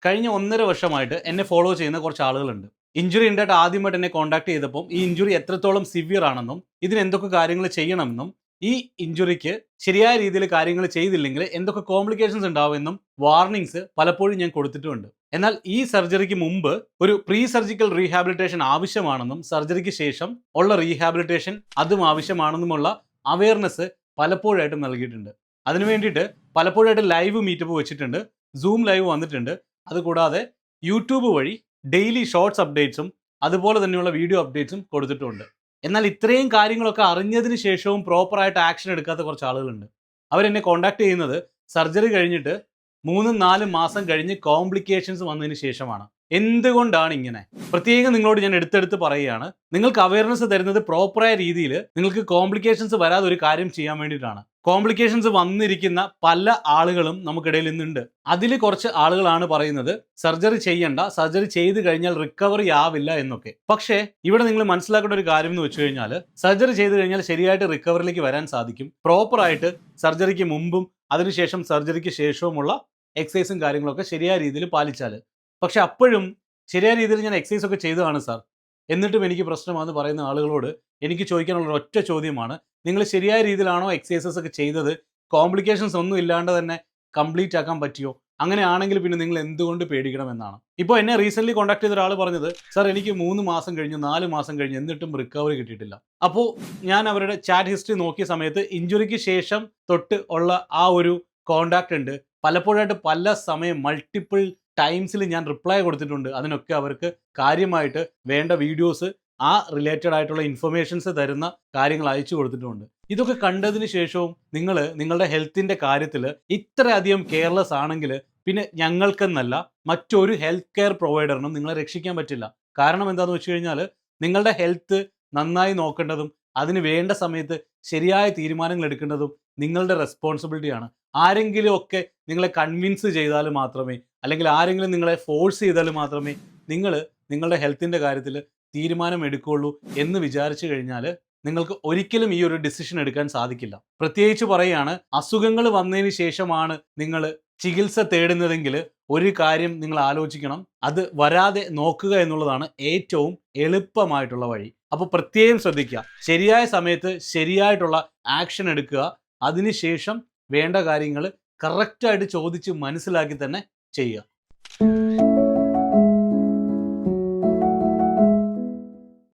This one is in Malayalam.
കഴിഞ്ഞ 1.5 വർഷമായിട്ട് എന്നെ ഫോളോ ചെയ്യുന്ന കുറച്ച് ആളുകളുണ്ട്. ഇഞ്ചുറി ഉണ്ടായിട്ട് ആദ്യമായിട്ട് എന്നെ കോൺടാക്ട് ചെയ്തപ്പോൾ ഈ ഇഞ്ചുറി എത്രത്തോളം സിവിയർ ആണെന്നും ഇതിന് എന്തൊക്കെ കാര്യങ്ങൾ ചെയ്യണമെന്നും ഈ ഇഞ്ചുറിക്ക് ശരിയായ രീതിയിൽ കാര്യങ്ങൾ ചെയ്തില്ലെങ്കിൽ എന്തൊക്കെ കോംപ്ലിക്കേഷൻസ് ഉണ്ടാവുമെന്നും വാർണിംഗ്സ് പലപ്പോഴും ഞാൻ കൊടുത്തിട്ടുമുണ്ട്. എന്നാൽ ഈ സർജറിക്ക് മുമ്പ് ഒരു പ്രീ സർജിക്കൽ റീഹാബിലിറ്റേഷൻ ആവശ്യമാണെന്നും സർജറിക്ക് ശേഷം ഉള്ള റീഹാബിലിറ്റേഷൻ അതും ആവശ്യമാണെന്നുമുള്ള അവയർനെസ് പലപ്പോഴായിട്ടും നൽകിയിട്ടുണ്ട്. അതിനു വേണ്ടിയിട്ട് പലപ്പോഴായിട്ട് ലൈവ് മീറ്റപ്പ് വെച്ചിട്ടുണ്ട്, സൂം ലൈവ് വന്നിട്ടുണ്ട്. അതുകൂടാതെ യൂട്യൂബ് വഴി ഡെയിലി ഷോർട്സ് അപ്ഡേറ്റ്സും അതുപോലെ തന്നെയുള്ള വീഡിയോ അപ്ഡേറ്റ്സും കൊടുത്തിട്ടുണ്ട്. എന്നാൽ ഇത്രയും കാര്യങ്ങളൊക്കെ അറിഞ്ഞതിന് ശേഷവും പ്രോപ്പറായിട്ട് ആക്ഷൻ എടുക്കാത്ത കുറച്ച് ആളുകളുണ്ട്. അവരെന്നെ കോൺടാക്ട് ചെയ്യുന്നത് സർജറി കഴിഞ്ഞിട്ട് 3-4 മാസം കഴിഞ്ഞ് കോംപ്ലിക്കേഷൻസ് വന്നതിന് ശേഷമാണ്. എന്തുകൊണ്ടാണ് ഇങ്ങനെ? പ്രത്യേകം നിങ്ങളോട് ഞാൻ എടുത്തെടുത്ത് പറയുകയാണ്, നിങ്ങൾക്ക് അവയർനെസ് തരുന്നത് പ്രോപ്പറായ രീതിയിൽ നിങ്ങൾക്ക് കോംപ്ലിക്കേഷൻസ് വരാതെ ഒരു കാര്യം ചെയ്യാൻ വേണ്ടിയിട്ടാണ്. കോംപ്ലിക്കേഷൻസ് വന്നിരിക്കുന്ന പല ആളുകളും നമുക്കിടയിൽ ഇന്നുണ്ട്. അതിൽ കുറച്ച് ആളുകളാണ് പറയുന്നത് സർജറി ചെയ്യണ്ട, സർജറി ചെയ്ത് കഴിഞ്ഞാൽ റിക്കവറി ആവില്ല എന്നൊക്കെ. പക്ഷേ ഇവിടെ നിങ്ങൾ മനസ്സിലാക്കേണ്ട ഒരു കാര്യം എന്ന് വെച്ച് കഴിഞ്ഞാൽ, സർജറി ചെയ്ത് കഴിഞ്ഞാൽ ശരിയായിട്ട് റിക്കവറിലേക്ക് വരാൻ സാധിക്കും. പ്രോപ്പറായിട്ട് സർജറിക്ക് മുമ്പും അതിനുശേഷം സർജറിക്ക് ശേഷവുമുള്ള എക്സസൈസും കാര്യങ്ങളൊക്കെ ശരിയായ രീതിയിൽ പാലിച്ചാൽ. പക്ഷെ അപ്പോഴും ശരിയായ രീതിയിൽ ഞാൻ എക്സസൈസ് ഒക്കെ ചെയ്തതാണ് സാർ, എന്നിട്ടും എനിക്ക് പ്രശ്നമാണെന്ന് പറയുന്ന ആളുകളോട് എനിക്ക് ചോദിക്കാനുള്ള ഒറ്റ ചോദ്യമാണ്, നിങ്ങൾ ശരിയായ രീതിയിലാണോ എക്സസൈസസ് ഒക്കെ ചെയ്തത്? കോംപ്ലിക്കേഷൻസ് ഒന്നും ഇല്ലാണ്ട് തന്നെ കംപ്ലീറ്റ് ആക്കാൻ പറ്റിയോ? അങ്ങനെയാണെങ്കിൽ പിന്നെ നിങ്ങൾ എന്തുകൊണ്ട് പേടിക്കണമെന്നാണ്. ഇപ്പോൾ എന്നെ റീസെൻ്റ്ലി കോൺടാക്ട് ചെയ്ത ഒരാൾ പറഞ്ഞത്, സാർ എനിക്ക് 3 മാസം കഴിഞ്ഞു, 4 മാസം കഴിഞ്ഞു, എന്നിട്ടും റിക്കവറി കിട്ടിയിട്ടില്ല. അപ്പോൾ ഞാൻ അവരുടെ ചാറ്റ് ഹിസ്റ്ററി നോക്കിയ സമയത്ത് ഇഞ്ചുറിക്ക് ശേഷം തൊട്ട് ഉള്ള ആ ഒരു കോൺടാക്റ്റ് ഉണ്ട്. പലപ്പോഴായിട്ട് പല സമയം മൾട്ടിപ്പിൾ ടൈംസിൽ ഞാൻ റിപ്ലൈ കൊടുത്തിട്ടുണ്ട്. അതിനൊക്കെ അവർക്ക് കാര്യമായിട്ട് വേണ്ട വീഡിയോസ്, ആ റിലേറ്റഡ് ആയിട്ടുള്ള ഇൻഫർമേഷൻസ് തരുന്ന കാര്യങ്ങൾ അയച്ചു കൊടുത്തിട്ടുണ്ട്. ഇതൊക്കെ കണ്ടതിന് ശേഷവും നിങ്ങൾ നിങ്ങളുടെ ഹെൽത്തിൻ്റെ കാര്യത്തിൽ ഇത്രയധികം കെയർലെസ് ആണെങ്കിൽ പിന്നെ ഞങ്ങൾക്കെന്നല്ല മറ്റൊരു ഹെൽത്ത് കെയർ പ്രൊവൈഡറിനും നിങ്ങളെ രക്ഷിക്കാൻ പറ്റില്ല. കാരണം എന്താണെന്ന് വെച്ച് കഴിഞ്ഞാൽ, നിങ്ങളുടെ ഹെൽത്ത് നന്നായി നോക്കേണ്ടതും അതിന് വേണ്ട സമയത്ത് ശരിയായ തീരുമാനങ്ങൾ എടുക്കേണ്ടതും നിങ്ങളുടെ റെസ്പോൺസിബിലിറ്റിയാണ്. ആരെങ്കിലും ഒക്കെ നിങ്ങളെ കൺവിൻസ് ചെയ്താൽ മാത്രമേ, അല്ലെങ്കിൽ ആരെങ്കിലും നിങ്ങളെ ഫോഴ്സ് ചെയ്താൽ മാത്രമേ നിങ്ങൾ നിങ്ങളുടെ ഹെൽത്തിൻ്റെ കാര്യത്തിൽ തീരുമാനം എടുക്കുകയുള്ളൂ എന്ന് വിചാരിച്ചു കഴിഞ്ഞാൽ നിങ്ങൾക്ക് ഒരിക്കലും ഈ ഒരു ഡിസിഷൻ എടുക്കാൻ സാധിക്കില്ല. പ്രത്യേകിച്ച് പറയുകയാണ്, അസുഖങ്ങൾ വന്നതിന് ശേഷമാണ് നിങ്ങൾ ചികിത്സ തേടുന്നതെങ്കിൽ ഒരു കാര്യം നിങ്ങൾ ആലോചിക്കണം, അത് വരാതെ നോക്കുക എന്നുള്ളതാണ് ഏറ്റവും എളുപ്പമായിട്ടുള്ള വഴി. അപ്പോൾ പ്രത്യേകം ശ്രദ്ധിക്കുക, ശരിയായ സമയത്ത് ശരിയായിട്ടുള്ള ആക്ഷൻ എടുക്കുക. അതിനുശേഷം വേണ്ട കാര്യങ്ങൾ കറക്റ്റായിട്ട് ചോദിച്ച് മനസ്സിലാക്കി തന്നെ ചെയ്യുക.